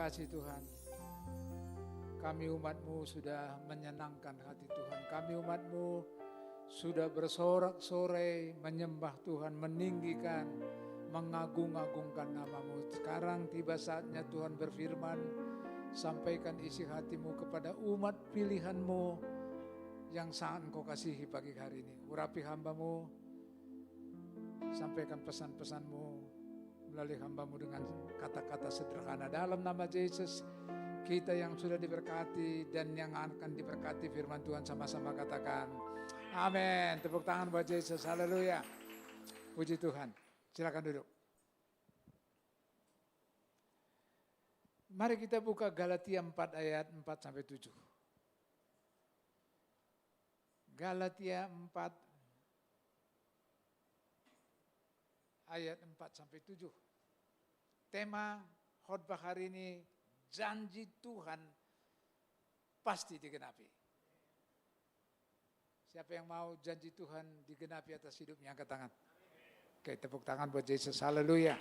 kasih Tuhan. Kami umat-Mu sudah menyenangkan hati Tuhan. Kami umat-Mu sudah bersorak-sorai menyembah Tuhan, meninggikan, mengagung-agungkan nama-Mu. Sekarang tiba saatnya Tuhan berfirman, sampaikan isi hati-Mu kepada umat pilihan-Mu yang sangat Engkau kasihi pagi hari ini. Urapi hamba-Mu, sampaikan pesan-pesan-Mu melalui hamba-Mu dengan kata-kata sederhana. Dalam nama Yesus, kita yang sudah diberkati dan yang akan diberkati firman Tuhan sama-sama katakan amin. Tepuk tangan buat Yesus, haleluya. Puji Tuhan. Silakan duduk. Mari kita buka Galatia 4 ayat 4 sampai 7. Galatia 4 ayat 4 sampai 7. Tema khotbah hari ini, janji Tuhan pasti digenapi. Siapa yang mau janji Tuhan digenapi atas hidupnya, angkat tangan. Oke, tepuk tangan buat Yesus, haleluya.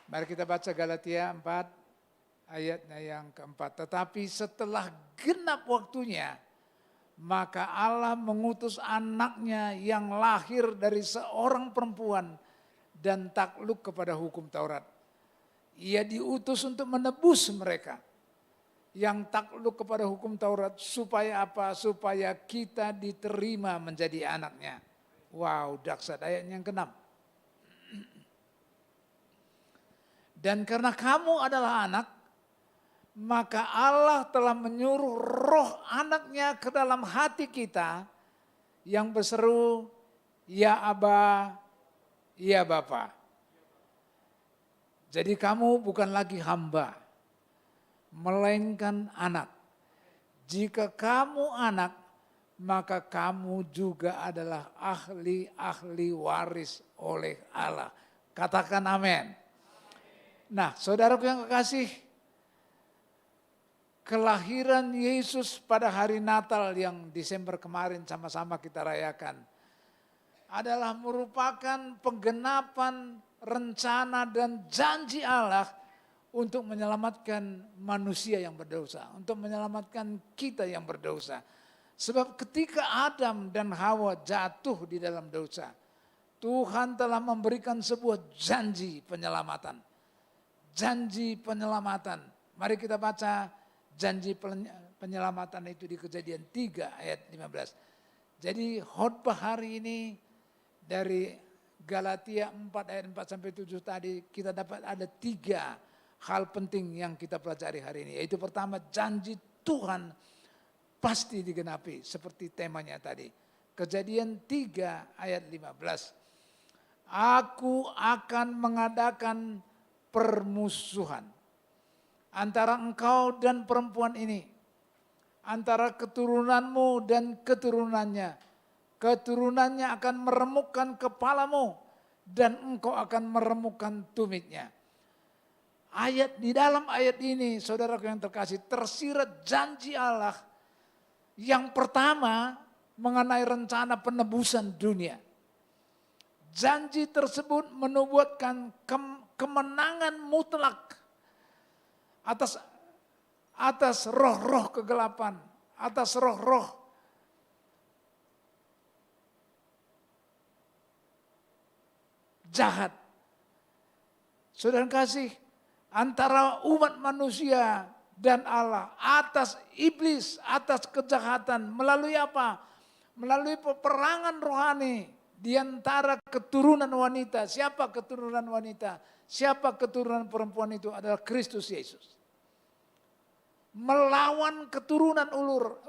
Mari kita baca Galatia 4 ayatnya yang keempat. Tetapi setelah genap waktunya, maka Allah mengutus anaknya yang lahir dari seorang perempuan dan takluk kepada hukum Taurat. Ia diutus untuk menebus mereka yang takluk kepada hukum Taurat. Supaya apa? Supaya kita diterima menjadi anaknya. Wow, dahsyat ayat yang ke-6. Dan karena kamu adalah anak, maka Allah telah menyuruh roh anaknya ke dalam hati kita yang berseru, ya Aba, ya Bapa. Jadi kamu bukan lagi hamba, melainkan anak. Jika kamu anak, maka kamu juga adalah ahli-ahli waris oleh Allah. Katakan amin. Nah, saudaraku yang kekasih, kelahiran Yesus pada hari Natal yang Desember kemarin sama-sama kita rayakan adalah merupakan penggenapan rencana dan janji Allah untuk menyelamatkan manusia yang berdosa, untuk menyelamatkan kita yang berdosa. Sebab ketika Adam dan Hawa jatuh di dalam dosa, Tuhan telah memberikan sebuah janji penyelamatan. Janji penyelamatan. Mari kita baca janji penyelamatan itu di Kejadian 3 ayat 15. Jadi khotbah hari ini dari Galatia 4 ayat 4 sampai 7 tadi kita dapat ada 3 hal penting yang kita pelajari hari ini. Yaitu pertama, janji Tuhan pasti digenapi seperti temanya tadi. Kejadian 3 ayat 15. Aku akan mengadakan permusuhan antara engkau dan perempuan ini, antara keturunanmu dan keturunannya. Keturunannya akan meremukkan kepalamu dan engkau akan meremukkan tumitnya. Di dalam ayat ini, saudaraku yang terkasih, tersirat janji Allah yang pertama mengenai rencana penebusan dunia. Janji tersebut menubuatkan kemenangan mutlak atas roh-roh kegelapan, atas roh-roh jahat. Saudara kasih, antara umat manusia dan Allah atas iblis, atas kejahatan melalui apa? Melalui peperangan rohani di antara keturunan wanita. Siapa keturunan wanita? Siapa keturunan perempuan itu? Adalah Kristus Yesus. Melawan keturunan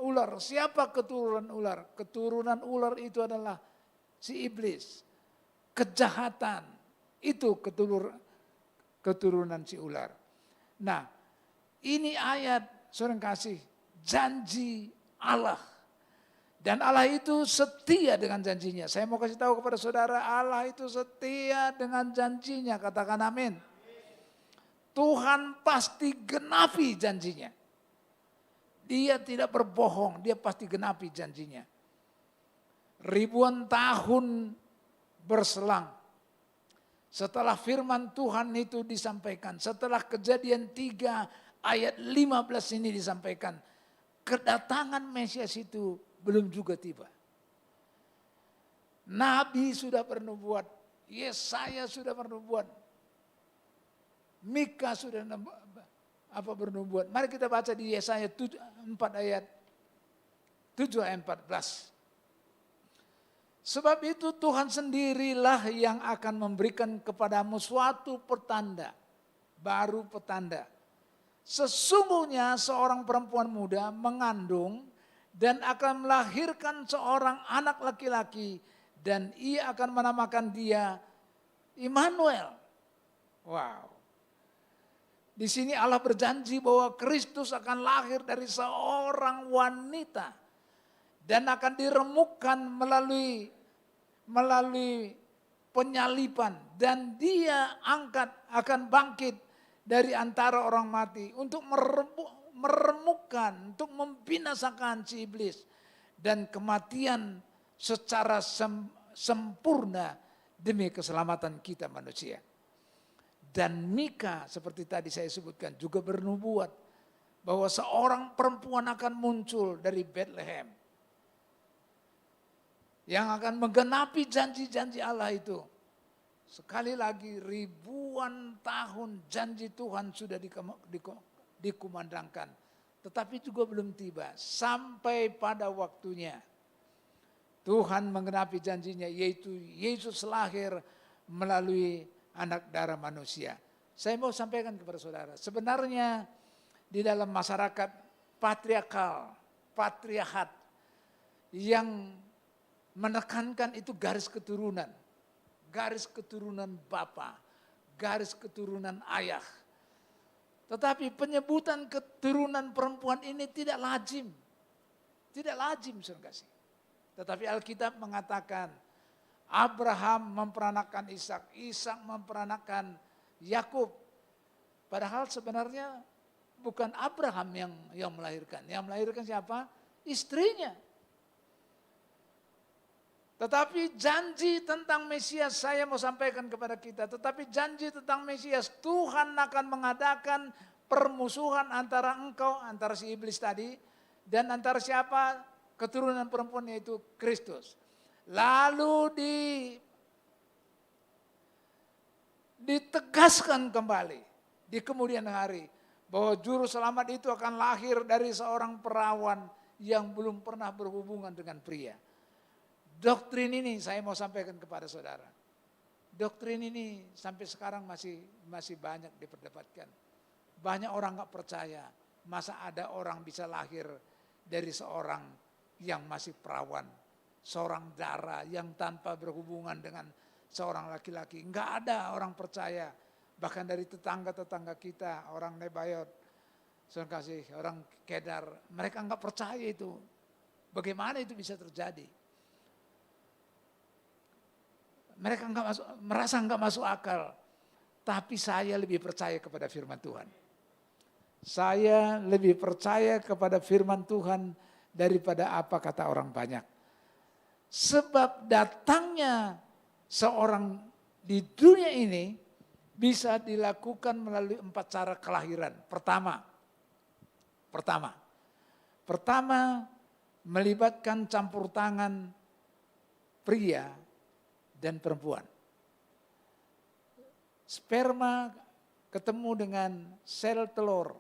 ular. Siapa keturunan ular? Keturunan ular itu adalah si iblis. Kejahatan itu keturunan si ular. Nah, ini ayat saudara kasih janji Allah. Dan Allah itu setia dengan janjinya. Saya mau kasih tahu kepada saudara, Allah itu setia dengan janjinya. Katakan amin. Tuhan pasti genapi janjinya. Dia tidak berbohong, dia pasti genapi janjinya. Ribuan tahun berselang Setelah firman Tuhan itu disampaikan, setelah Kejadian 3 ayat 15 ini disampaikan, kedatangan Mesias itu belum juga tiba. Nabi sudah bernubuat, Yesaya sudah bernubuat, Mika sudah bernubuat. Mari kita baca di Yesaya 4 ayat 7 ayat 14. Sebab itu Tuhan sendirilah yang akan memberikan kepadamu suatu petanda, baru petanda. Sesungguhnya seorang perempuan muda mengandung dan akan melahirkan seorang anak laki-laki dan ia akan menamakan dia Immanuel. Wow. Di sini Allah berjanji bahwa Kristus akan lahir dari seorang wanita dan akan diremukkan melalui penyaliban, dan dia akan bangkit dari antara orang mati untuk meremukkan, untuk membinasakan si iblis dan kematian secara sempurna demi keselamatan kita manusia. Dan Mika seperti tadi saya sebutkan juga bernubuat bahwa seorang perempuan akan muncul dari Bethlehem yang akan menggenapi janji-janji Allah itu. Sekali lagi ribuan tahun janji Tuhan sudah dikumandangkan. Tetapi juga belum tiba. Sampai pada waktunya Tuhan menggenapi janjinya, yaitu Yesus lahir melalui anak darah manusia. Saya mau sampaikan kepada saudara, sebenarnya di dalam masyarakat patriarkat yang menekankan itu garis keturunan bapa, garis keturunan ayah. Tetapi penyebutan keturunan perempuan ini tidak lazim, saudara kasih. Tetapi Alkitab mengatakan Abraham memperanakan Ishak, Ishak memperanakan Yakub. Padahal sebenarnya bukan Abraham yang melahirkan. Yang melahirkan siapa? Istrinya. Tetapi janji tentang Mesias, saya mau sampaikan kepada kita. Tetapi janji tentang Mesias, Tuhan akan mengadakan permusuhan antara engkau, antara si iblis tadi, dan antara siapa? Keturunan perempuan, yaitu Kristus. Lalu ditegaskan kembali di kemudian hari bahwa juru selamat itu akan lahir dari seorang perawan yang belum pernah berhubungan dengan pria. Doktrin ini saya mau sampaikan kepada saudara. Doktrin ini sampai sekarang masih banyak diperdebatkan. Banyak orang gak percaya, masa ada orang bisa lahir dari seorang yang masih perawan, seorang darah yang tanpa berhubungan dengan seorang laki-laki. Gak ada orang percaya, bahkan dari tetangga-tetangga kita, orang Nebayot, orang Kedar, mereka gak percaya itu. Bagaimana itu bisa terjadi? Mereka merasa enggak masuk akal. Tapi saya lebih percaya kepada firman Tuhan. Saya lebih percaya kepada firman Tuhan daripada apa kata orang banyak. Sebab datangnya seorang di dunia ini bisa dilakukan melalui 4 cara kelahiran. Pertama melibatkan campur tangan pria dan perempuan. Sperma ketemu dengan sel telur,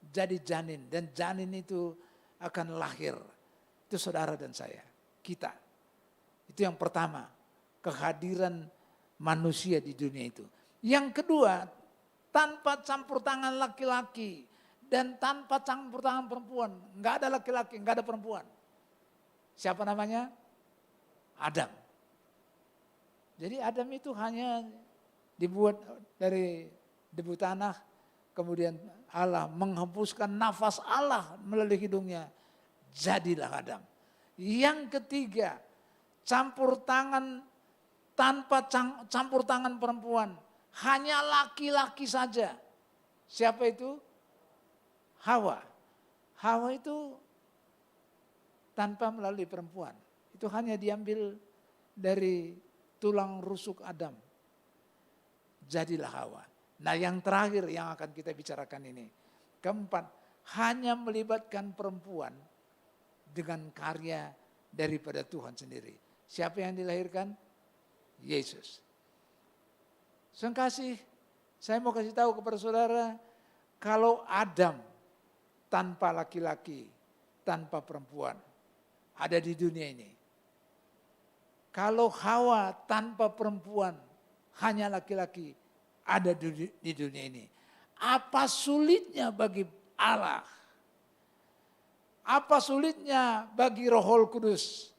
jadi janin, dan janin itu akan lahir. Itu saudara dan saya, kita. Itu yang pertama, kehadiran manusia di dunia itu. Yang kedua, tanpa campur tangan laki-laki dan tanpa campur tangan perempuan. Enggak ada laki-laki, enggak ada perempuan. Siapa namanya? Adam. Jadi Adam itu hanya dibuat dari debu tanah, kemudian Allah menghembuskan nafas Allah melalui hidungnya, jadilah Adam. Yang ketiga, campur tangan tanpa campur tangan perempuan, hanya laki-laki saja. Siapa itu? Hawa. Hawa itu tanpa melalui perempuan. Itu hanya diambil dari tulang rusuk Adam. jadilah Hawa. Nah yang terakhir yang akan kita bicarakan ini. Keempat, hanya melibatkan perempuan dengan karya daripada Tuhan sendiri. Siapa yang dilahirkan? Yesus. Saudara kasih, saya mau kasih tahu kepada saudara, kalau Adam tanpa laki-laki, tanpa perempuan, ada di dunia ini. Kalau Hawa tanpa perempuan, hanya laki-laki, ada di dunia ini. Apa sulitnya bagi Allah? Apa sulitnya bagi Roh Kudus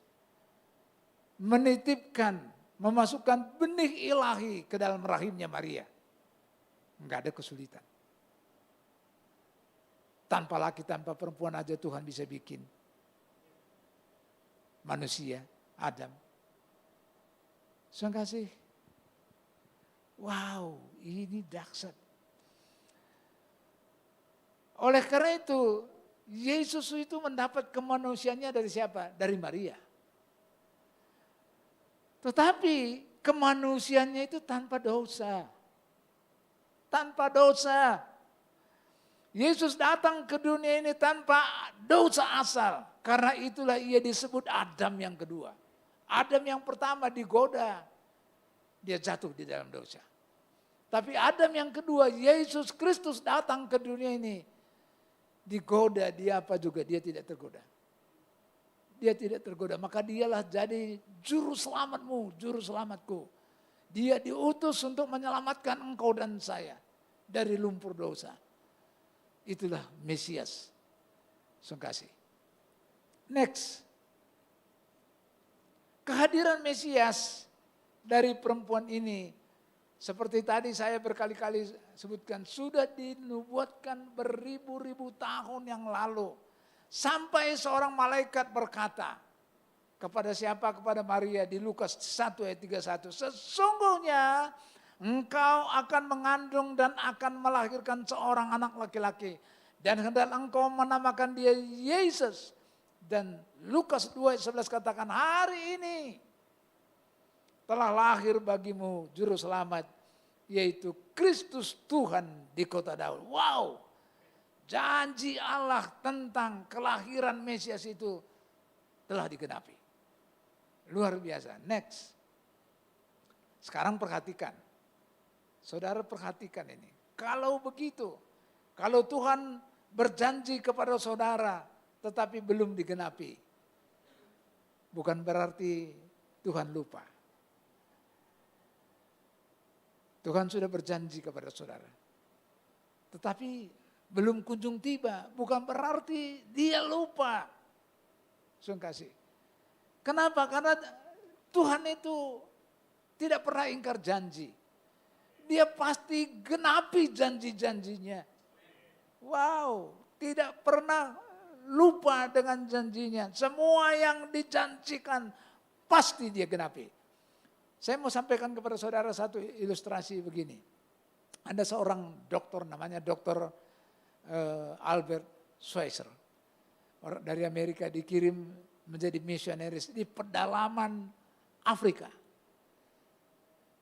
menitipkan, memasukkan benih ilahi ke dalam rahimnya Maria? Enggak ada kesulitan. Tanpa laki, tanpa perempuan aja Tuhan bisa bikin manusia, Adam. Saudara kasih, wow, ini dahsyat. Oleh karena itu, Yesus itu mendapat kemanusiaannya dari siapa? Dari Maria. Tetapi kemanusiaannya itu tanpa dosa. Tanpa dosa. Yesus datang ke dunia ini tanpa dosa asal. Karena itulah ia disebut Adam yang kedua. Adam yang pertama digoda. Dia jatuh di dalam dosa. Tapi Adam yang kedua, Yesus Kristus datang ke dunia ini. Digoda, dia apa juga, dia tidak tergoda. Dia tidak tergoda, maka dialah jadi juru selamatmu, juru selamatku. Dia diutus untuk menyelamatkan engkau dan saya dari lumpur dosa. Itulah Mesias. Saudara kasih. Next. Kehadiran Mesias dari perempuan ini, seperti tadi saya berkali-kali sebutkan, sudah dinubuatkan beribu-ribu tahun yang lalu. Sampai seorang malaikat berkata kepada siapa? Kepada Maria di Lukas 1 ayat 31. Sesungguhnya engkau akan mengandung dan akan melahirkan seorang anak laki-laki. Dan hendak engkau menamakan dia Yesus. Dan Lukas 2 ayat 11 katakan, hari ini telah lahir bagimu juru selamat, yaitu Kristus Tuhan di kota Daud. Wow, janji Allah tentang kelahiran Mesias itu telah digenapi. Luar biasa. Next. Sekarang perhatikan. Saudara perhatikan ini. Kalau begitu, kalau Tuhan berjanji kepada saudara tetapi belum digenapi, bukan berarti Tuhan lupa. Tuhan sudah berjanji kepada saudara. Tetapi belum kunjung tiba. Bukan berarti dia lupa. Saudara kasih. Kenapa? Karena Tuhan itu tidak pernah ingkar janji. Dia pasti genapi janji-janjinya. Wow, tidak pernah lupa dengan janjinya. Semua yang dijanjikan pasti dia genapi. Saya mau sampaikan kepada saudara satu ilustrasi begini. Ada seorang dokter namanya Dr. Albert Schweitzer. Orang dari Amerika dikirim menjadi misionaris di pedalaman Afrika.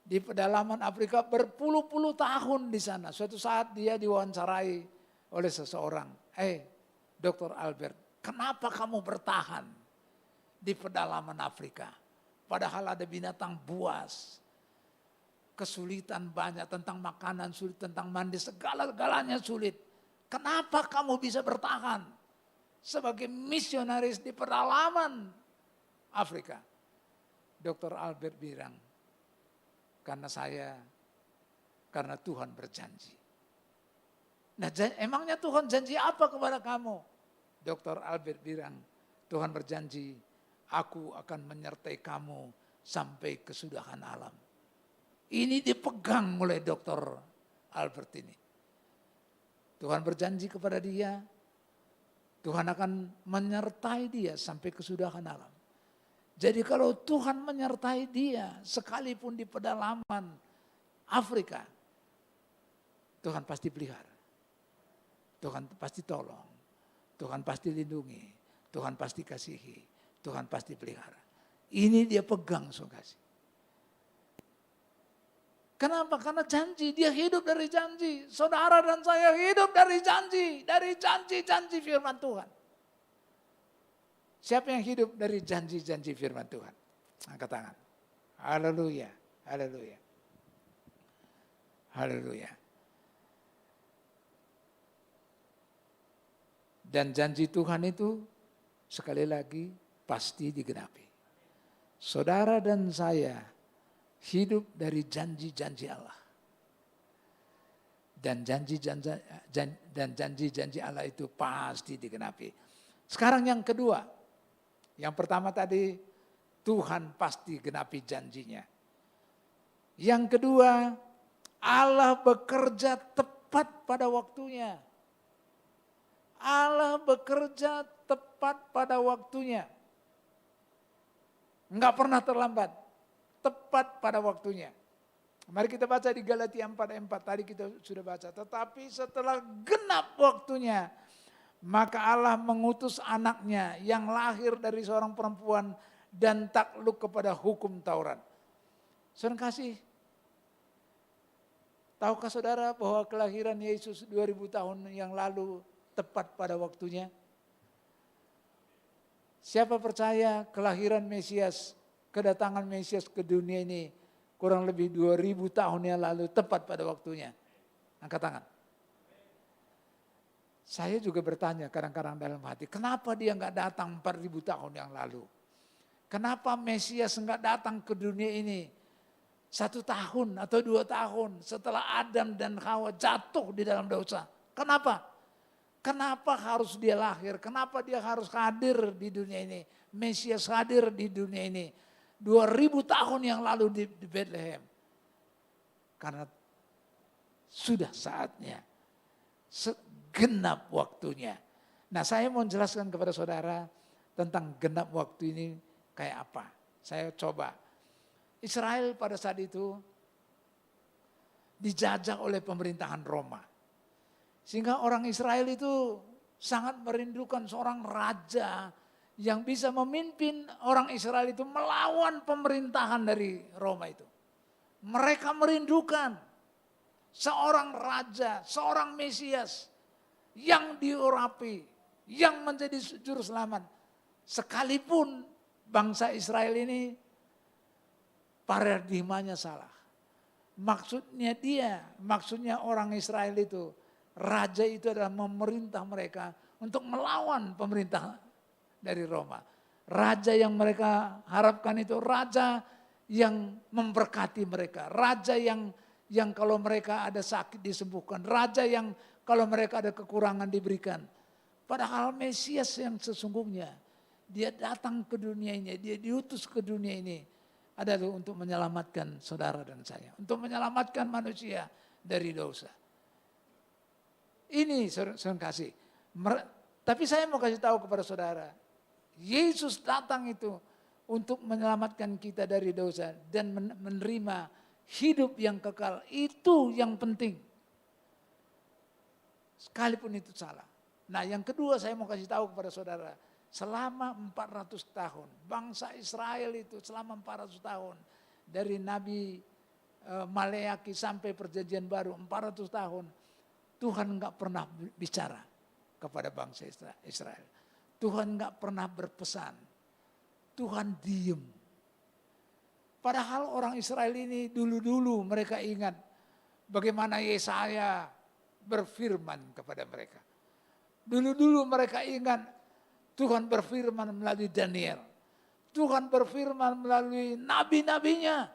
Di pedalaman Afrika berpuluh-puluh tahun di sana. Suatu saat dia diwawancarai oleh seseorang. Dr. Albert, kenapa kamu bertahan di pedalaman Afrika? Padahal ada binatang buas, kesulitan banyak tentang makanan sulit, tentang mandi, segala-galanya sulit. Kenapa kamu bisa bertahan sebagai misionaris di pedalaman Afrika? Dr. Albert bilang, karena Tuhan berjanji. Nah, emangnya Tuhan janji apa kepada kamu? Dr. Albert bilang, Tuhan berjanji, aku akan menyertai kamu sampai kesudahan alam. Ini dipegang oleh Dr. Albert ini. Tuhan berjanji kepada dia, Tuhan akan menyertai dia sampai kesudahan alam. Jadi kalau Tuhan menyertai dia, sekalipun di pedalaman Afrika, Tuhan pasti pelihara. Tuhan pasti tolong. Tuhan pasti lindungi. Tuhan pasti kasihi. Tuhan pasti pelihara. Ini dia pegang, saudara kasih. Kenapa? Karena janji, dia hidup dari janji. Saudara dan saya hidup dari janji firman Tuhan. Siapa yang hidup dari janji-janji firman Tuhan? Angkat tangan. Haleluya, haleluya. Haleluya. Dan janji Tuhan itu sekali lagi pasti digenapi. Saudara dan saya hidup dari janji-janji Allah. Dan janji-janji Allah itu pasti digenapi. Sekarang yang kedua. Yang pertama tadi Tuhan pasti genapi janjinya. Yang kedua, Allah bekerja tepat pada waktunya. Allah bekerja tepat pada waktunya. Enggak pernah terlambat. Tepat pada waktunya. Mari kita baca di Galatia 4:4. Tadi kita sudah baca. Tetapi setelah genap waktunya, maka Allah mengutus anaknya yang lahir dari seorang perempuan dan takluk kepada hukum Taurat. Saudara kasih, tahukah saudara bahwa kelahiran Yesus 2000 tahun yang lalu tepat pada waktunya? Siapa percaya kelahiran Mesias, kedatangan Mesias ke dunia ini kurang lebih 2000 tahun yang lalu tepat pada waktunya? Angkat tangan. Saya juga bertanya kadang-kadang dalam hati, kenapa dia enggak datang 4000 tahun yang lalu? Kenapa Mesias enggak datang ke dunia ini 1 tahun atau 2 tahun setelah Adam dan Hawa jatuh di dalam dosa? Kenapa? Kenapa harus dia lahir? Kenapa dia harus hadir di dunia ini? Mesias hadir di dunia ini 2000 tahun yang lalu di Bethlehem. Karena sudah saatnya, genap waktunya. Nah, saya mau jelaskan kepada saudara tentang genap waktu ini kayak apa. Saya coba. Israel pada saat itu dijajah oleh pemerintahan Roma. Sehingga orang Israel itu sangat merindukan seorang raja yang bisa memimpin orang Israel itu melawan pemerintahan dari Roma itu. Mereka merindukan seorang raja, seorang Mesias yang diurapi, yang menjadi juru selamat. Sekalipun bangsa Israel ini paradigmanya salah. Maksudnya orang Israel itu, raja itu adalah memerintah mereka untuk melawan pemerintah dari Roma. Raja yang mereka harapkan itu raja yang memberkati mereka. Raja yang kalau mereka ada sakit disembuhkan. Raja yang kalau mereka ada kekurangan diberikan. Padahal Mesias yang sesungguhnya, dia datang ke dunia ini, dia diutus ke dunia ini adalah untuk menyelamatkan saudara dan saya. Untuk menyelamatkan manusia dari dosa. Ini saudara kasih. Tapi saya mau kasih tahu kepada saudara. Yesus datang itu untuk menyelamatkan kita dari dosa. Dan menerima hidup yang kekal. Itu yang penting. Sekalipun itu salah. Nah, yang kedua saya mau kasih tahu kepada saudara. Selama 400 tahun. Bangsa Israel itu selama 400 tahun. Dari Nabi Maleaki sampai perjanjian baru 400 tahun. Tuhan enggak pernah bicara kepada bangsa Israel. Tuhan enggak pernah berpesan. Tuhan diem. Padahal orang Israel ini dulu-dulu mereka ingat bagaimana Yesaya berfirman kepada mereka. Dulu-dulu mereka ingat Tuhan berfirman melalui Daniel. Tuhan berfirman melalui nabi-nabinya.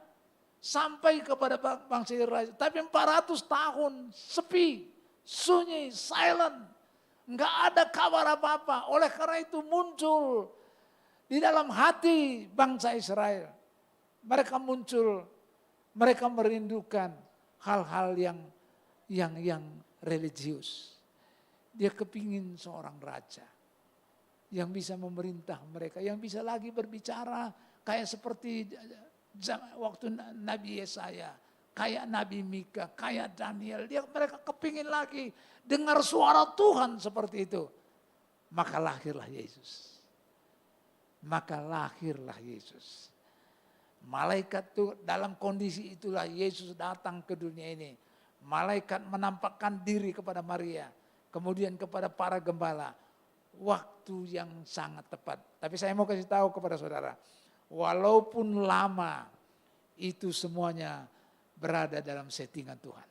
Sampai kepada bangsa Israel. Tapi 400 tahun sepi. Sunyi, silent. Enggak ada kabar apa-apa. Oleh karena itu muncul di dalam hati bangsa Israel. Mereka muncul, mereka merindukan hal-hal yang religius. Dia kepingin seorang raja yang bisa memerintah mereka, yang bisa lagi berbicara kayak seperti waktu Nabi Yesaya. Kayak Nabi Mika, kayak Daniel. Mereka kepingin lagi dengar suara Tuhan seperti itu. Maka lahirlah Yesus. Malaikat itu dalam kondisi itulah Yesus datang ke dunia ini. Malaikat menampakkan diri kepada Maria, kemudian kepada para gembala. Waktu yang sangat tepat. Tapi saya mau kasih tahu kepada saudara, walaupun lama, itu semuanya berada dalam settingan Tuhan.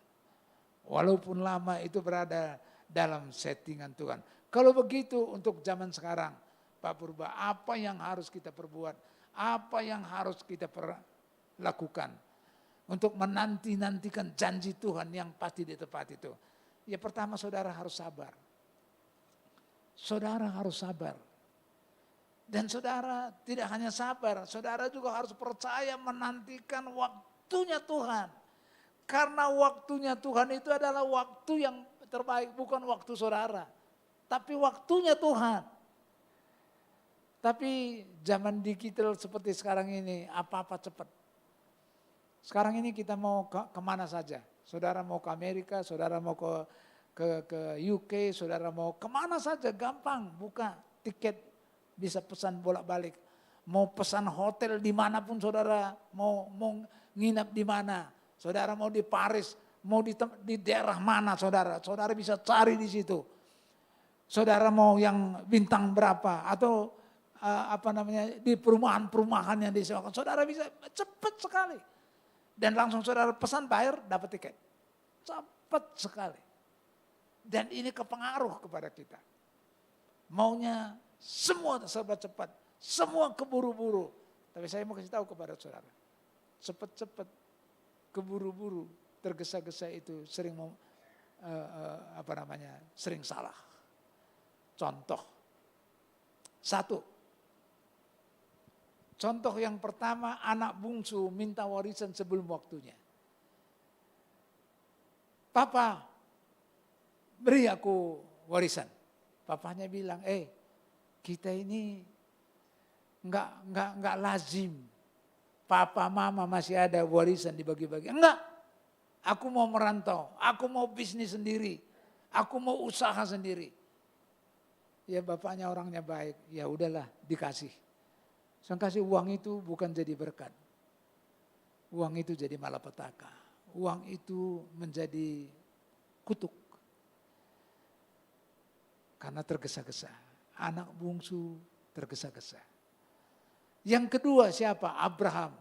Walaupun lama itu berada dalam settingan Tuhan. Kalau begitu untuk zaman sekarang, Pak Purba, apa yang harus kita perbuat? Apa yang harus kita lakukan untuk menanti-nantikan janji Tuhan yang pasti ditepati itu? Ya pertama saudara harus sabar. Saudara harus sabar. Dan saudara tidak hanya sabar, saudara juga harus percaya menantikan waktunya Tuhan. Karena waktunya Tuhan itu adalah waktu yang terbaik, bukan waktu saudara. Tapi waktunya Tuhan. Tapi zaman digital seperti sekarang ini, apa-apa cepat. Sekarang ini kita mau kemana saja. Saudara mau ke Amerika, saudara mau ke UK, saudara mau kemana saja, gampang. Buka tiket, bisa pesan bolak-balik. Mau pesan hotel dimanapun saudara, mau nginap di mana. Saudara mau di Paris, mau di daerah mana saudara bisa cari di situ. Saudara mau yang bintang berapa atau di perumahan-perumahan yang disewakan, saudara bisa cepat sekali. Dan langsung saudara pesan bayar dapat tiket. Cepat sekali. Dan ini kepengaruh kepada kita. Maunya semua serba cepat, semua keburu-buru. Tapi saya mau kasih tahu kepada saudara, cepat-cepat, keburu-buru, tergesa-gesa itu sering sering salah. Contoh. Contoh yang pertama, anak bungsu minta warisan sebelum waktunya. Papa, beri aku warisan. Papanya bilang, kita ini enggak lazim. Papa, mama masih ada warisan dibagi-bagi. Enggak, aku mau merantau, aku mau bisnis sendiri, aku mau usaha sendiri. Ya bapaknya orangnya baik, ya udahlah dikasih. Saya kasih uang itu bukan jadi berkat. Uang itu jadi malapetaka. Uang itu menjadi kutuk. Karena tergesa-gesa. Anak bungsu tergesa-gesa. Yang kedua siapa? Abraham.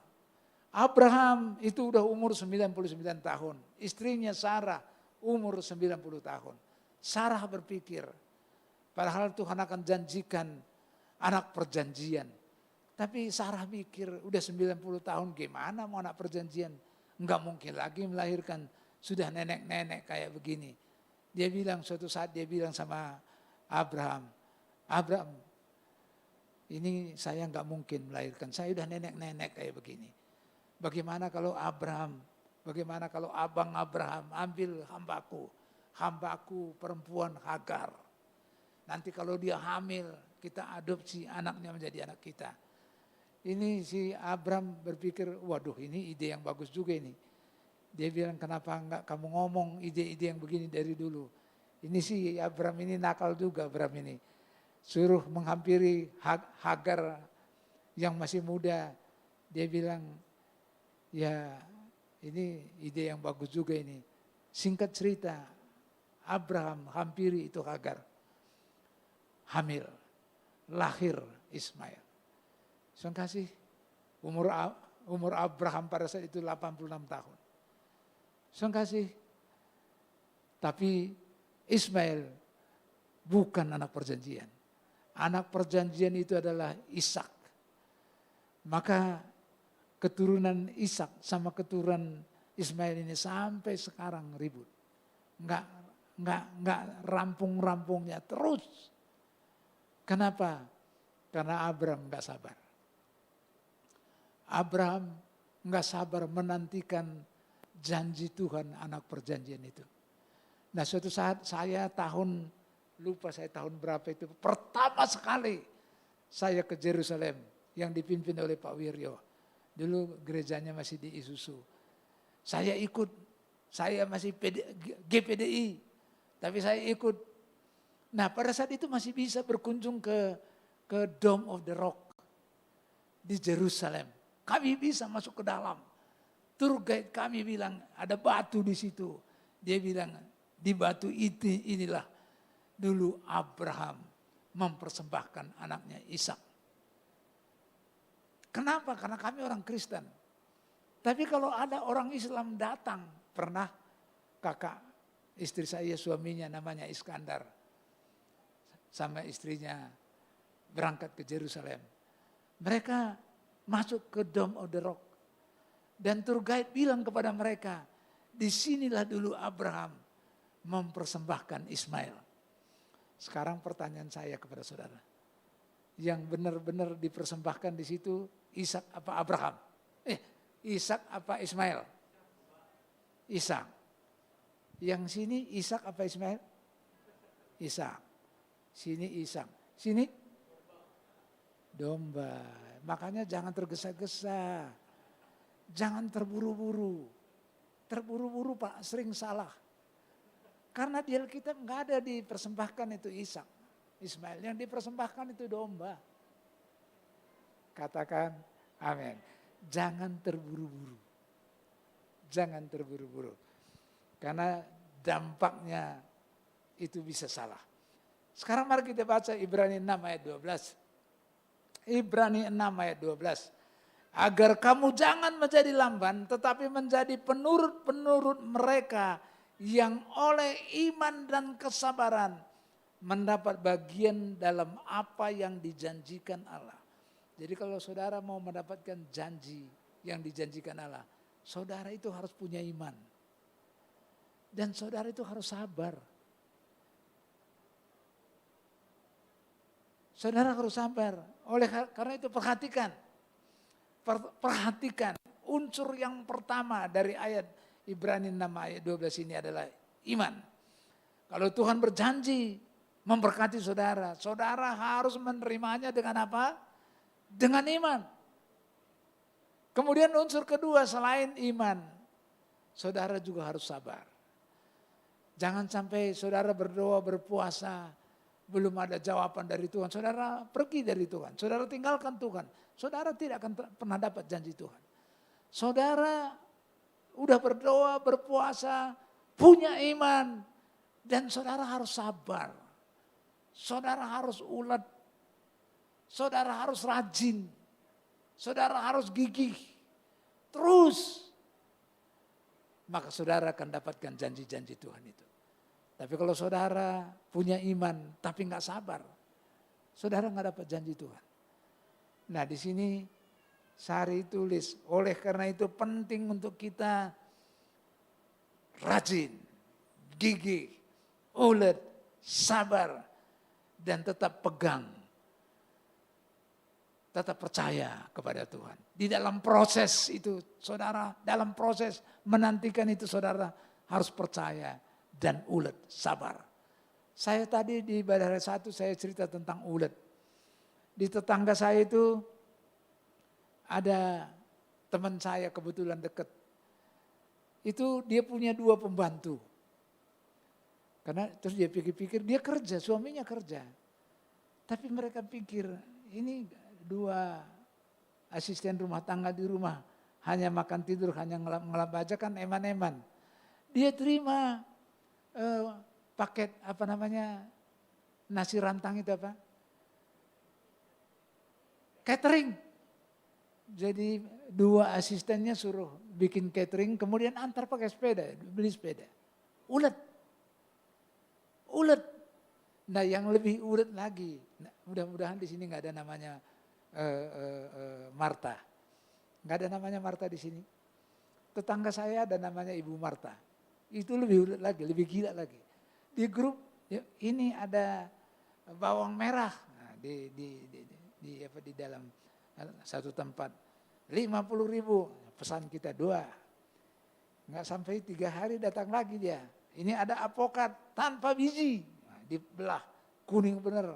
Abraham itu udah umur 99 tahun. Istrinya Sarah umur 90 tahun. Sarah berpikir, padahal Tuhan akan janjikan anak perjanjian. Tapi Sarah mikir udah 90 tahun gimana mau anak perjanjian. Enggak mungkin lagi melahirkan, sudah nenek-nenek kayak begini. Dia bilang suatu saat dia bilang sama Abraham, ini saya enggak mungkin melahirkan, saya udah nenek-nenek kayak begini. Bagaimana kalau abang Abraham ambil hambaku perempuan Hagar. Nanti kalau dia hamil, kita adopsi anaknya menjadi anak kita. Ini si Abraham berpikir, waduh ini ide yang bagus juga ini. Dia bilang, kenapa enggak kamu ngomong ide-ide yang begini dari dulu. Ini si Abraham ini nakal juga Abraham ini. Suruh menghampiri Hagar yang masih muda. Dia bilang, ya ini ide yang bagus juga ini. Singkat cerita, Abraham hampiri itu Hagar. Hamil, lahir Ismail. Saya kasih umur Abraham pada saat itu 86 tahun. Saya kasih, tapi Ismail bukan anak perjanjian. Anak perjanjian itu adalah Ishak. Maka keturunan Ishak sama keturunan Ismail ini sampai sekarang ribut. Enggak rampung-rampungnya terus. Kenapa? Karena Abraham enggak sabar. Abraham enggak sabar menantikan janji Tuhan anak perjanjian itu. Nah suatu saat lupa saya tahun berapa itu, pertama sekali saya ke Yerusalem yang dipimpin oleh Pak Wiryo. Dulu gerejanya masih di Isuzu. Saya ikut, saya masih GPDI, tapi saya ikut. Nah pada saat itu masih bisa berkunjung ke Dome of the Rock di Jerusalem. kami bisa masuk ke dalam. Tour guide kami bilang ada batu di situ. Dia bilang di batu itu inilah dulu Abraham mempersembahkan anaknya Ishak. Kenapa? Karena kami orang Kristen. Tapi kalau ada orang Islam datang, pernah kakak istri saya, suaminya namanya Iskandar, sama istrinya berangkat ke Yerusalem. Mereka masuk ke Dome of the Rock. Dan tour guide bilang kepada mereka, disinilah dulu Abraham mempersembahkan Ismail. Sekarang pertanyaan saya kepada saudara, yang benar-benar dipersembahkan di situ Ishak apa Abraham? Ishak apa Ismail? Ishak. Yang sini Ishak apa Ismail? Ishak. Sini Ishak. Sini domba. Makanya jangan tergesa-gesa. Jangan terburu-buru. Terburu-buru Pak, sering salah. Karena di Alkitab nggak ada dipersembahkan itu Ishak, Ismail. Yang dipersembahkan itu domba. Katakan amin. Jangan terburu-buru. Jangan terburu-buru. Karena dampaknya itu bisa salah. Sekarang mari kita baca Ibrani 6 ayat 12. Ibrani 6 ayat 12. Agar kamu jangan menjadi lamban, tetapi menjadi penurut-penurut mereka yang oleh iman dan kesabaran mendapat bagian dalam apa yang dijanjikan Allah. Jadi kalau saudara mau mendapatkan janji yang dijanjikan Allah, saudara itu harus punya iman. Dan saudara itu harus sabar. Saudara harus sabar. Oleh karena itu perhatikan. Perhatikan unsur yang pertama dari ayat Ibrani 6 ayat 12 ini adalah iman. Kalau Tuhan berjanji memberkati saudara, saudara harus menerimanya dengan apa? Dengan iman. Kemudian unsur kedua selain iman, saudara juga harus sabar. Jangan sampai saudara berdoa, berpuasa, belum ada jawaban dari Tuhan. Saudara pergi dari Tuhan, saudara tinggalkan Tuhan. Saudara tidak akan pernah dapat janji Tuhan. Saudara udah berdoa, berpuasa, punya iman. Dan saudara harus sabar. Saudara harus ulet. Saudara harus rajin. Saudara harus gigih. Terus. Maka saudara akan dapatkan janji-janji Tuhan itu. Tapi kalau saudara punya iman tapi nggak sabar, saudara nggak dapat janji Tuhan. Nah di sini Sari tulis, oleh karena itu penting untuk kita rajin, gigih, ulet, sabar, dan tetap pegang. Tetap percaya kepada Tuhan. Di dalam proses itu saudara, dalam proses menantikan itu saudara harus percaya dan ulet, sabar. Saya tadi di ibadah 1 saya cerita tentang ulet. Di tetangga saya itu ada teman saya kebetulan dekat. Itu dia punya 2 pembantu. Karena terus dia pikir-pikir dia kerja, suaminya kerja. Tapi mereka pikir ini 2 asisten rumah tangga di rumah. Hanya makan tidur, hanya ngelap aja kan eman-eman. Dia terima paket apa namanya nasi rantang itu apa? Catering. Jadi 2 asistennya suruh bikin catering, kemudian antar pakai sepeda, beli sepeda. Ulet. Ulet. Nah yang lebih ulet lagi, nah, mudah-mudahan di sini nggak ada namanya Marta. Nggak ada namanya Marta di sini. Tetangga saya ada namanya Ibu Marta. Itu lebih ulet lagi, lebih gila lagi. Di grup ini ada bawang merah di dalam satu tempat 50.000, pesan kita 2. Nggak sampai 3 hari datang lagi dia. Ini ada apokat tanpa biji, dibelah kuning bener.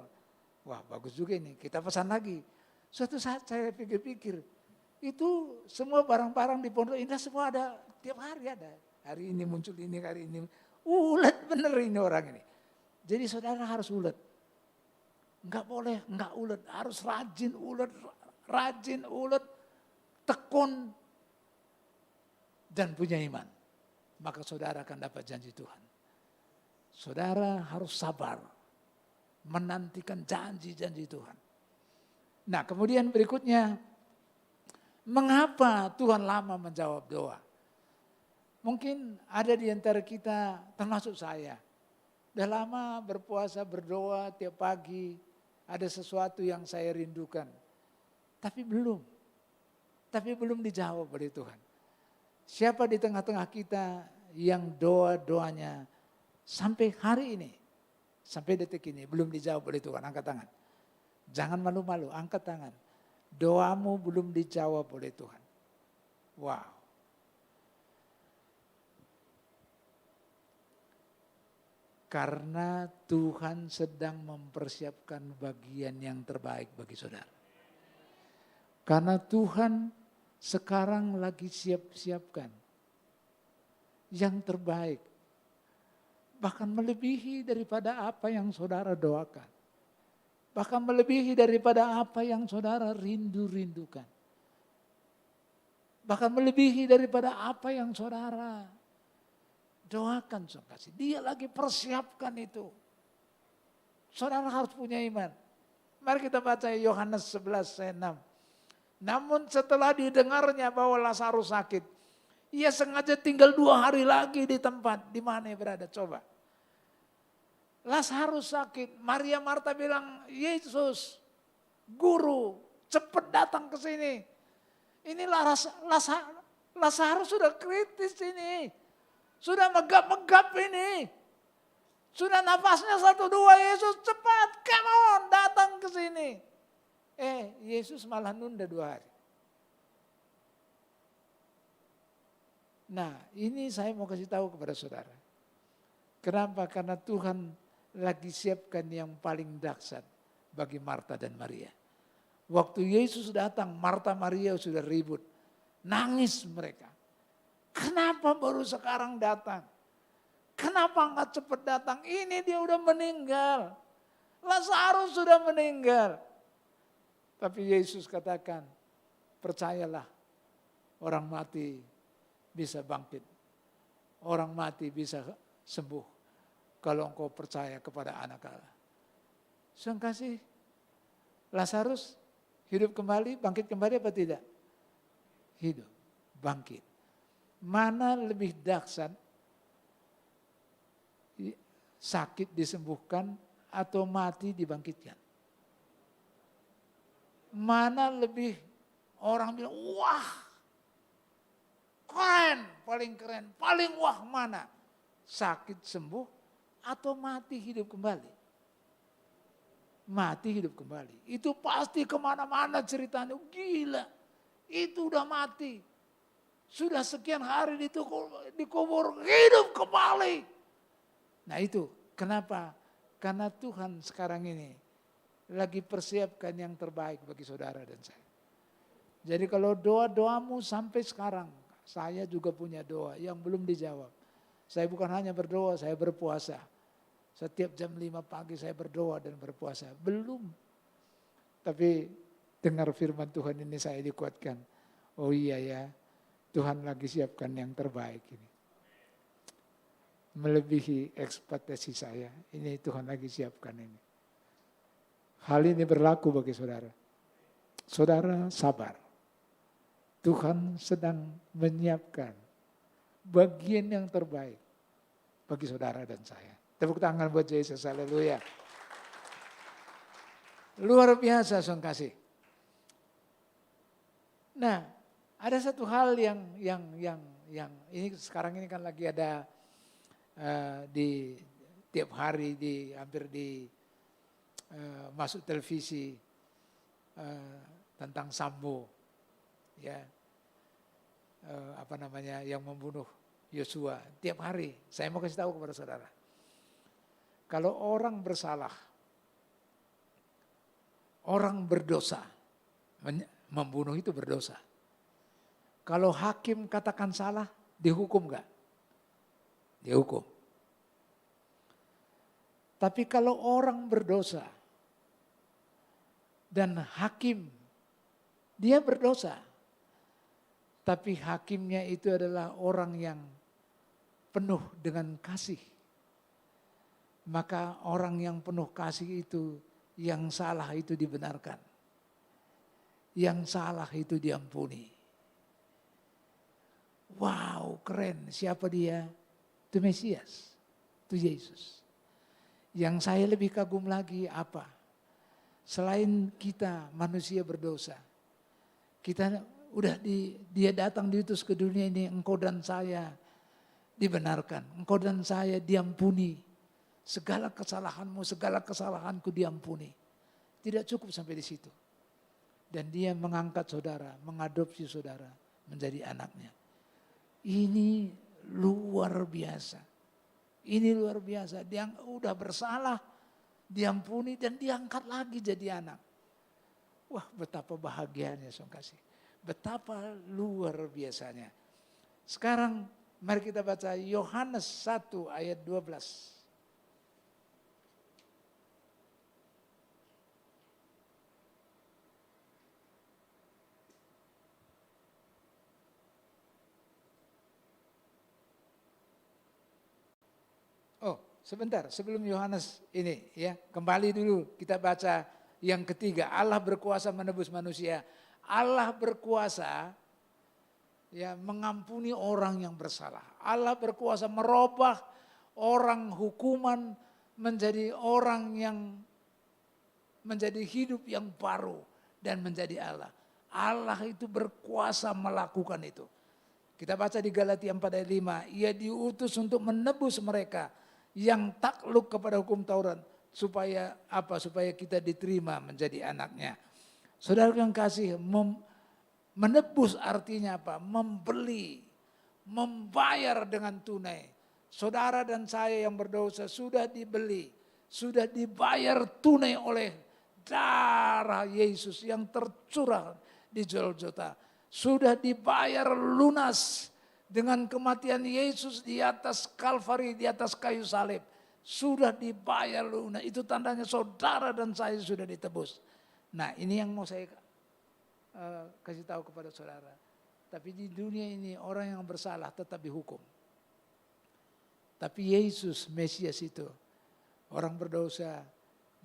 Wah bagus juga ini, kita pesan lagi. Suatu saat saya pikir-pikir, itu semua barang-barang di Pondok Indah semua ada, tiap hari ada. Hari ini muncul ini, hari ini. Ulet bener ini orang ini. Jadi saudara harus ulet. Enggak boleh, enggak ulet. Harus rajin ulet, tekun, dan punya iman, maka saudara akan dapat janji Tuhan. Saudara harus sabar menantikan janji-janji Tuhan. Nah, kemudian berikutnya, mengapa Tuhan lama menjawab doa? Mungkin ada di antara kita, termasuk saya, udah lama berpuasa, berdoa tiap pagi, ada sesuatu yang saya rindukan. Tapi belum dijawab oleh Tuhan. Siapa di tengah-tengah kita yang doa-doanya sampai hari ini, sampai detik ini belum dijawab oleh Tuhan? Angkat tangan. Jangan malu-malu, angkat tangan. Doamu belum dijawab oleh Tuhan. Wow. Karena Tuhan sedang mempersiapkan bagian yang terbaik bagi saudara. Karena Tuhan sekarang lagi siap-siapkan yang terbaik. Bahkan melebihi daripada apa yang saudara doakan. Bahkan melebihi daripada apa yang saudara rindu-rindukan. Bahkan melebihi daripada apa yang saudara doakan. Dia lagi persiapkan itu. Saudara harus punya iman. Mari kita baca Yohanes 11 ayat 6. Namun setelah didengarnya bahwa Lazarus sakit, ia sengaja tinggal 2 hari lagi di tempat di mana ia berada. Coba. Lazarus sakit, Maria Marta bilang, Yesus, Guru, cepat datang ke sini. Inilah Lazarus sudah kritis ini. Sudah megap-megap ini. Sudah nafasnya 1-2, Yesus cepat, come on, datang ke sini. Yesus malah nunda 2 hari. Nah, ini saya mau kasih tahu kepada saudara. Kenapa? Karena Tuhan lagi siapkan yang paling dahsyat bagi Marta dan Maria. Waktu Yesus datang, Marta Maria sudah ribut. Nangis mereka. Kenapa baru sekarang datang? Kenapa enggak cepat datang? Ini dia udah meninggal. Lazarus sudah meninggal. Tapi Yesus katakan, percayalah, orang mati bisa bangkit. Orang mati bisa sembuh kalau engkau percaya kepada Anak Allah. Saudara kasih, Lazarus hidup kembali, bangkit kembali apa tidak? Hidup, bangkit. Mana lebih dahsyat, sakit disembuhkan atau mati dibangkitkan? Mana lebih orang bilang, wah, keren, paling wah mana? Sakit sembuh atau mati hidup kembali? Mati hidup kembali. Itu pasti kemana-mana ceritanya, gila, itu udah mati. Sudah sekian hari dikubur, hidup kembali. Nah itu, kenapa? Karena Tuhan sekarang ini lagi persiapkan yang terbaik bagi saudara dan saya. Jadi kalau doa-doamu sampai sekarang, saya juga punya doa yang belum dijawab. Saya bukan hanya berdoa, saya berpuasa. Setiap jam 5 pagi saya berdoa dan berpuasa. Belum. Tapi dengar firman Tuhan ini saya dikuatkan. Oh iya ya, Tuhan lagi siapkan yang terbaik ini. Melebihi ekspektasi saya. Ini Tuhan lagi siapkan ini. Hal ini berlaku bagi saudara. Saudara sabar. Tuhan sedang menyiapkan bagian yang terbaik bagi saudara dan saya. Tepuk tangan buat Yesus, haleluya. Luar biasa, saudara kasih. Nah, ada satu hal yang ini sekarang ini kan lagi ada di tiap hari hampir di masuk televisi tentang Sambo, ya, yang membunuh Yosua. Tiap hari saya mau kasih tahu kepada saudara, kalau orang bersalah, orang berdosa, membunuh itu berdosa. Kalau hakim katakan salah, dihukum enggak? Dihukum. Tapi kalau orang berdosa dan hakim, dia berdosa, Tapi hakimnya itu adalah orang yang penuh dengan kasih. Maka orang yang penuh kasih itu, yang salah itu dibenarkan. Yang salah itu diampuni. Wow, keren. Siapa dia? Itu Mesias. Itu Yesus. Yang saya lebih kagum lagi apa? Selain kita manusia berdosa. Kita udah dia datang diutus ke dunia ini, engkau dan saya dibenarkan. Engkau dan saya diampuni. Segala kesalahanmu, segala kesalahanku diampuni. Tidak cukup sampai di situ. Dan dia mengangkat saudara, mengadopsi saudara menjadi anaknya. Ini luar biasa. Ini luar biasa. Dia udah bersalah, diampuni dan diangkat lagi jadi anak. Wah, betapa bahagianya saudara kasih. Betapa luar biasanya. Sekarang mari kita baca Yohanes 1 ayat 12. Oh, sebentar sebelum Yohanes ini ya, kembali dulu kita baca yang ketiga, Allah berkuasa menebus manusia. Allah berkuasa ya mengampuni orang yang bersalah. Allah berkuasa merubah orang hukuman menjadi orang yang menjadi hidup yang baru dan menjadi Allah. Allah itu berkuasa melakukan itu. Kita baca di Galatia 4 ayat 5, ia diutus untuk menebus mereka yang takluk kepada hukum Taurat supaya apa? Supaya kita diterima menjadi anaknya. Saudara yang kasih, menebus artinya apa? Membeli, membayar dengan tunai. Saudara dan saya yang berdosa sudah dibeli, sudah dibayar tunai oleh darah Yesus yang tercurah di Golgota. Sudah dibayar lunas dengan kematian Yesus di atas Kalvari, di atas kayu salib. Sudah dibayar lunas. Itu tandanya saudara dan saya sudah ditebus. Nah, ini yang mau saya kasih tahu kepada saudara. Tapi di dunia ini orang yang bersalah tetap dihukum. Tapi Yesus, Mesias itu, orang berdosa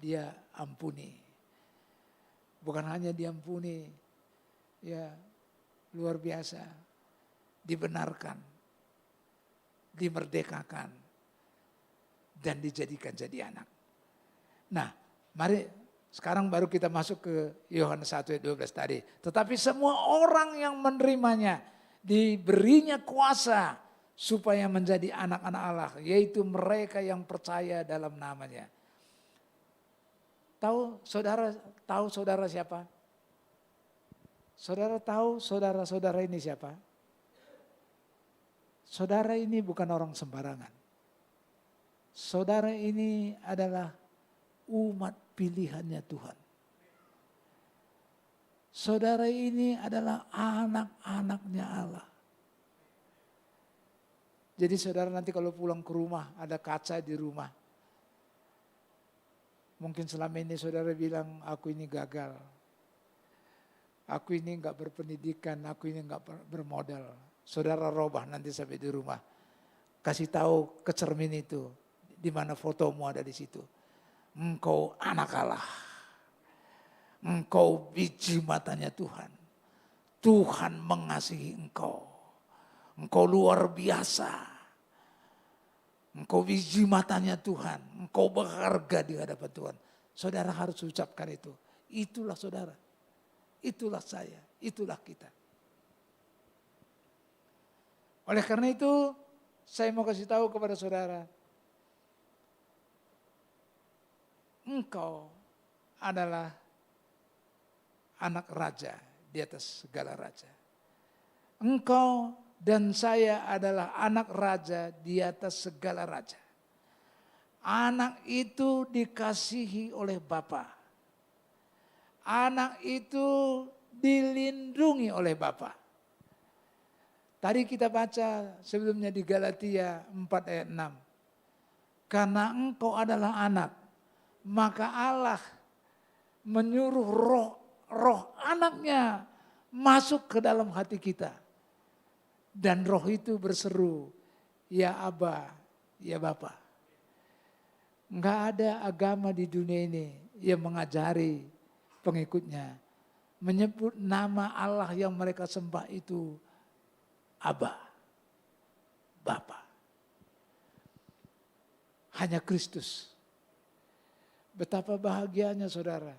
dia ampuni. Bukan hanya diampuni, ya luar biasa. Dibenarkan, dimerdekakan, dan dijadikan jadi anak. Nah, mari sekarang baru kita masuk ke Yohanes 1 ayat 12 tadi. Tetapi semua orang yang menerimanya diberinya kuasa supaya menjadi anak-anak Allah, yaitu mereka yang percaya dalam namanya. Tahu saudara siapa? Saudara tahu saudara-saudara ini siapa? Saudara ini bukan orang sembarangan. Saudara ini adalah umat pilihannya Tuhan. Saudara ini adalah anak-anaknya Allah. Jadi saudara nanti kalau pulang ke rumah ada kaca di rumah. Mungkin selama ini saudara bilang aku ini gagal. Aku ini enggak berpendidikan, aku ini enggak bermodal. Saudara robah nanti sampai di rumah. Kasih tahu ke cermin itu. Di mana fotomu ada di situ. Engkau anak Allah. Engkau biji matanya Tuhan. Tuhan mengasihi engkau. Engkau luar biasa. Engkau biji matanya Tuhan. Engkau berharga di hadapan Tuhan. Saudara harus ucapkan itu. Itulah saudara. Itulah saya. Itulah kita. Oleh karena itu, saya mau kasih tahu kepada saudara, engkau adalah anak raja di atas segala raja. Engkau dan saya adalah anak raja di atas segala raja. Anak itu dikasihi oleh Bapa. Anak itu dilindungi oleh Bapa. Tadi kita baca sebelumnya di Galatia 4 ayat 6. Karena engkau adalah anak, maka Allah menyuruh roh anaknya masuk ke dalam hati kita. Dan roh itu berseru, ya Aba, ya Bapa. Enggak ada agama di dunia ini yang mengajari pengikutnya menyebut nama Allah yang mereka sembah itu Aba, Bapa. Hanya Kristus. Betapa bahagianya saudara.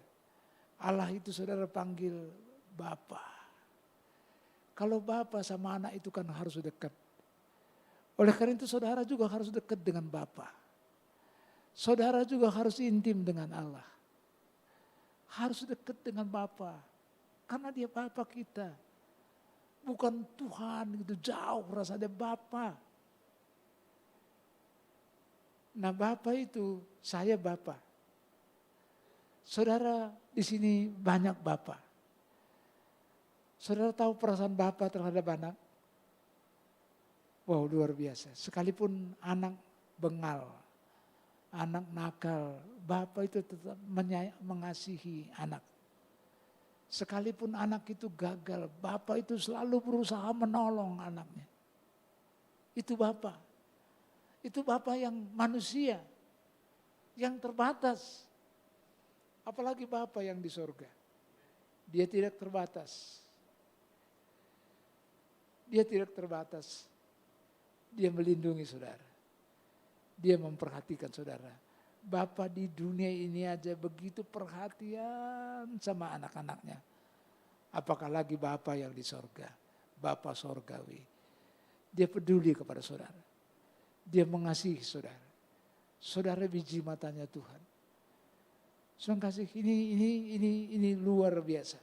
Allah itu saudara panggil Bapa. Kalau Bapa sama anak itu kan harus dekat. Oleh karena itu saudara juga harus dekat dengan Bapa. Saudara juga harus intim dengan Allah. Harus dekat dengan Bapa. Karena dia Bapa kita. Bukan Tuhan gitu jauh rasanya Bapa. Nah Bapa itu saya Bapa. Saudara di sini banyak Bapa. Saudara tahu perasaan Bapa terhadap anak? Wow luar biasa. Sekalipun anak bengal, anak nakal, Bapa itu tetap mengasihi anak. Sekalipun anak itu gagal, Bapa itu selalu berusaha menolong anaknya. Itu Bapa. Itu Bapa yang manusia, yang terbatas. Apalagi Bapa yang di sorga. Dia tidak terbatas. Dia tidak terbatas. Dia melindungi saudara. Dia memperhatikan saudara. Bapa di dunia ini aja begitu perhatian sama anak-anaknya. Apakah lagi Bapa yang di sorga. Bapa sorgawi. Dia peduli kepada saudara. Dia mengasihi saudara. Saudara biji matanya Tuhan. Saudara kasih ini luar biasa.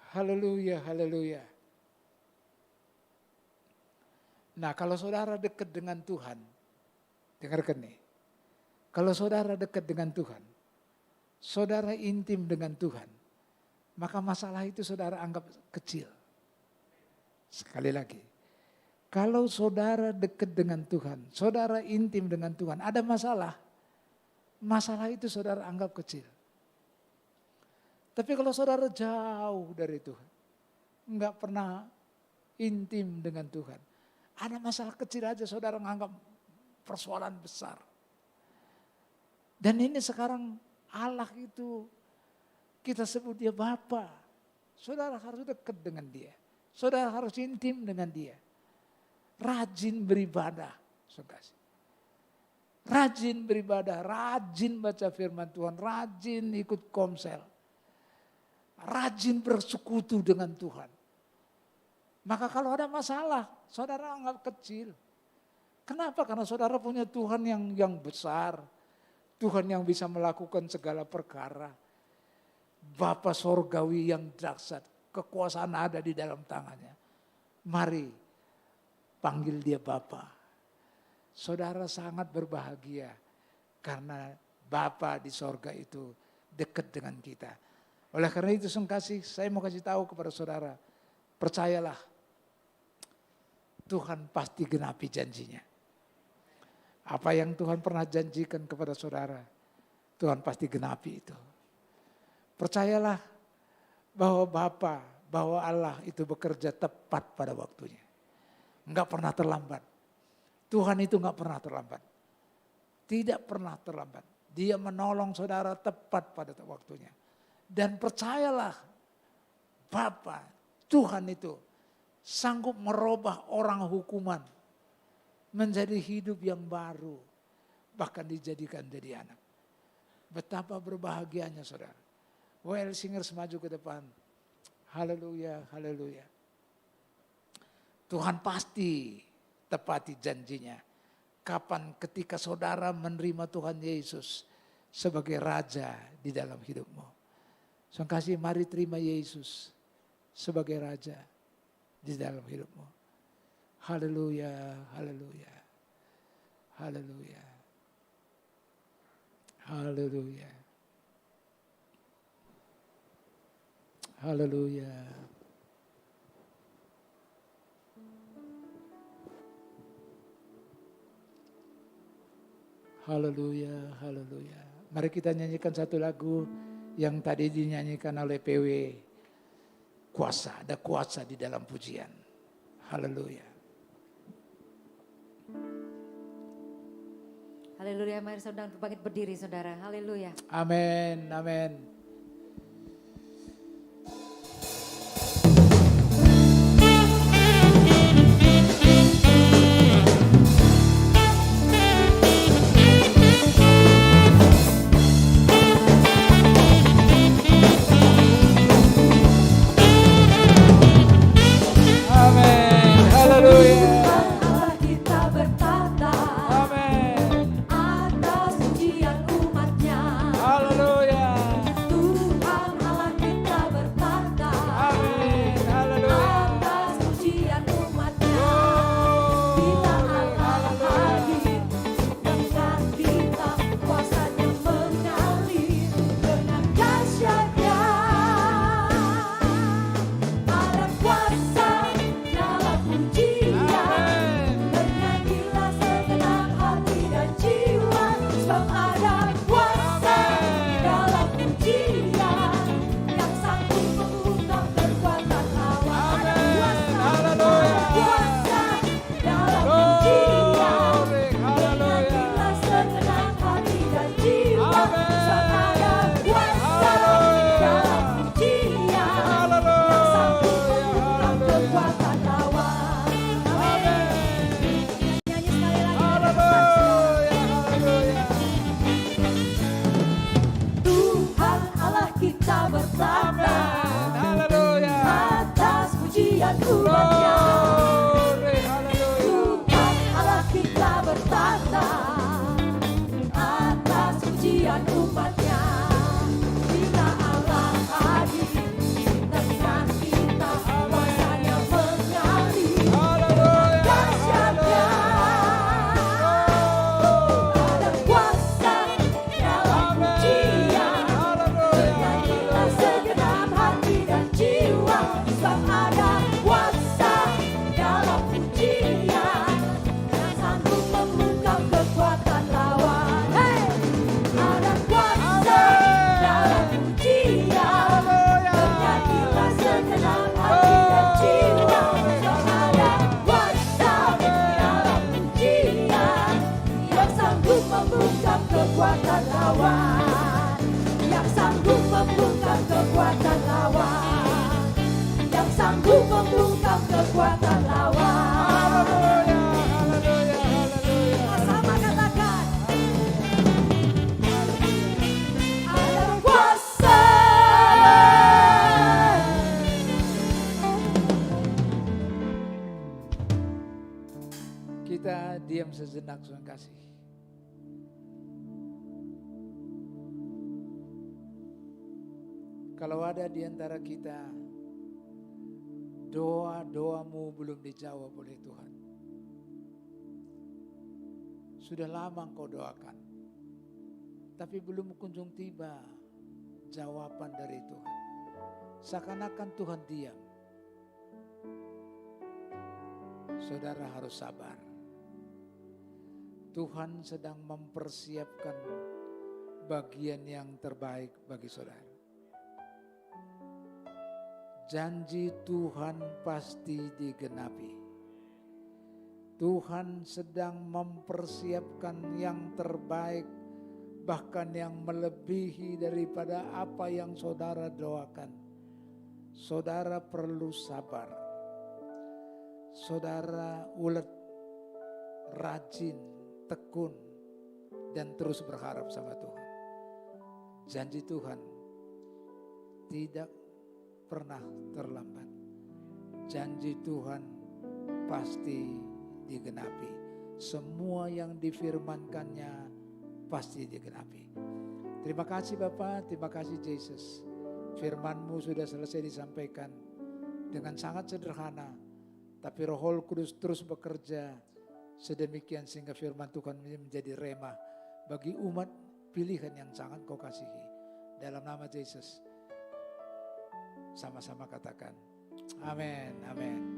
Haleluya, haleluya. Nah kalau saudara dekat dengan Tuhan, dengarkan nih. Kalau saudara dekat dengan Tuhan, saudara intim dengan Tuhan, maka masalah itu saudara anggap kecil. Sekali lagi, kalau saudara dekat dengan Tuhan, saudara intim dengan Tuhan, ada masalah, masalah itu saudara anggap kecil. Tapi kalau saudara jauh dari Tuhan, enggak pernah intim dengan Tuhan, ada masalah kecil aja saudara menganggap persoalan besar. Dan ini sekarang Allah itu kita sebut dia Bapa. Saudara harus dekat dengan dia. Saudara harus intim dengan dia. Rajin beribadah. Rajin beribadah, rajin baca firman Tuhan, rajin ikut komsel. Rajin bersekutu dengan Tuhan. Maka kalau ada masalah, saudara anggap kecil. Kenapa? Karena saudara punya Tuhan yang besar. Tuhan yang bisa melakukan segala perkara. Bapa sorgawi yang dahsyat. Kekuasaan ada di dalam tangannya. Mari panggil dia Bapa. Saudara sangat berbahagia. Karena Bapa di sorga itu dekat dengan kita. Oleh karena itu saya mau kasih tahu kepada saudara. Percayalah. Tuhan pasti genapi janjinya. Apa yang Tuhan pernah janjikan kepada saudara, Tuhan pasti genapi itu. Percayalah bahwa Bapa, bahwa Allah itu bekerja tepat pada waktunya. Enggak pernah terlambat. Tuhan itu enggak pernah terlambat. Tidak pernah terlambat. Dia menolong saudara tepat pada waktunya. Dan percayalah Bapa, Tuhan itu sanggup merubah orang hukuman menjadi hidup yang baru, bahkan dijadikan jadi anak. Betapa berbahagianya saudara. Well singers maju ke depan. Haleluya, haleluya. Tuhan pasti tepati janjinya. Kapan ketika saudara menerima Tuhan Yesus sebagai Raja di dalam hidupmu. Saudara kasih mari terima Yesus sebagai Raja di dalam hidupmu. Haleluya, haleluya, haleluya, haleluya, haleluya. Haleluya, haleluya. Mari kita nyanyikan satu lagu yang tadi dinyanyikan oleh PW. berkuasa, ada kuasa di dalam pujian. Haleluya. Haleluya, mari saudara bangkit berdiri saudara. Haleluya. Amin, amin. Amin, haleluya. Allah kita bertata Amin, atas pujian umatnya. haleluya. Tuhan Allah kita bertata Amin, haleluya. atas pujian umatnya. Bila Allah hadir dengan kita, kuasanya mengalir dengan dahsyatnya. Ada kuasa dalam pujian, bernyanyilah segenap hati dan jiwa, sebab ada kuasa dalam pujian yang sanggup mengungkap kekuatan lawan. Ada kuasa dalam pujian, bernyanyilah segenap hati dan jiwa, sebab ada kuasa dalam pujian yang sanggup mengungkap kekuatan lawan. Amin. Nyanyi sekali lagi. Tuhan Allah kita bertata atas pujian umatnya. Tuhan Allah kita bertata atas pujian umatnya. Bila Allah hadir dengan kita, kuasanya mengalir dahsyatnya. Ada kuasa dalam pujian, bernyanyilah segenap hati dan jiwa, sebab ada kuasa dalam pujian yang sanggup mengungkap kekuatan lawan. Hey! Ada kuasa dalam pujian, bernyanyilah segenap hati dan jiwa, sebab ada kuasa dalam pujian yang sanggup membungkam kekuatan lawan, yang sanggup membungkam kekuatan lawan, yang sanggup membungkam kekuatan lawan. Sama katakan, ada kuasa. Kita diam sejenak, Tuhan kasih. Kalau ada di antara kita, doa-doamu belum dijawab oleh Tuhan. Sudah lama engkau doakan, tapi belum kunjung tiba jawaban dari Tuhan. Seakan-akan Tuhan diam. Saudara harus sabar. Tuhan sedang mempersiapkan bagian yang terbaik bagi saudara. Janji Tuhan pasti digenapi. Tuhan sedang mempersiapkan yang terbaik, bahkan yang melebihi daripada apa yang saudara doakan. Saudara perlu sabar. Saudara ulet, rajin, tekun, dan terus berharap sama Tuhan. Janji Tuhan tidak pernah terlambat. Janji Tuhan pasti digenapi. Semua yang difirmankannya pasti digenapi. Terima kasih Bapa, terima kasih Yesus. Firman-Mu sudah selesai disampaikan dengan sangat sederhana. Tapi Roh Kudus terus bekerja sedemikian sehingga firman Tuhan menjadi rema bagi umat pilihan yang sangat Kau kasihi. Dalam nama Yesus. Sama-sama katakan, amin, amin.